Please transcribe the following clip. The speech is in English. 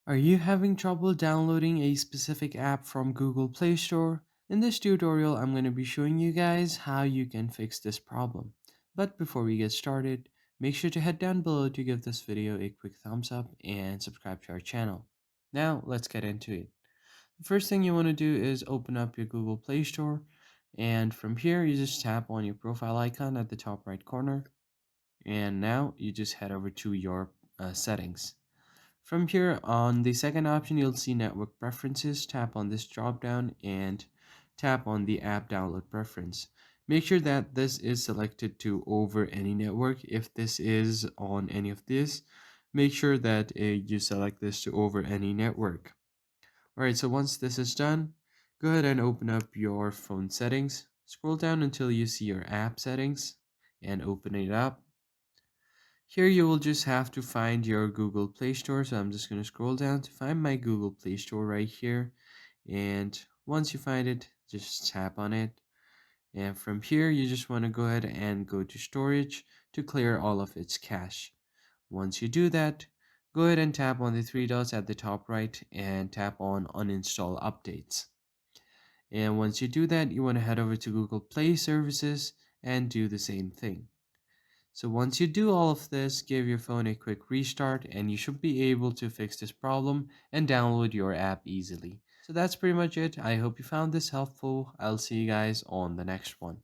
Are you having trouble downloading a specific app from Google Play Store? In this tutorial, I'm going to be showing you guys how you can fix this problem. But before we get started, make sure to head down below to give this video a quick thumbs up and subscribe to our channel. Now, let's get into it. The first thing you want to do is open up your Google Play Store, and from here, you just tap on your profile icon at the top right corner, and now you just head over to your settings. From here on the second option, you'll see network preferences. Tap on this drop down and tap on the app download preference. Make sure that this is selected to over any network. If this is on any of this, make sure that you select this to over any network. Alright, so once this is done, go ahead and open up your phone settings. Scroll down until you see your app settings and open it up. Here you will just have to find your Google Play Store. So I'm just going to scroll down to find my Google Play Store right here. And once you find it, just tap on it. And from here, you just want to go ahead and go to storage to clear all of its cache. Once you do that, go ahead and tap on the three dots at the top right and tap on uninstall updates. And once you do that, you want to head over to Google Play Services and do the same thing. So once you do all of this, give your phone a quick restart and you should be able to fix this problem and download your app easily. So that's pretty much it. I hope you found this helpful. I'll see you guys on the next one.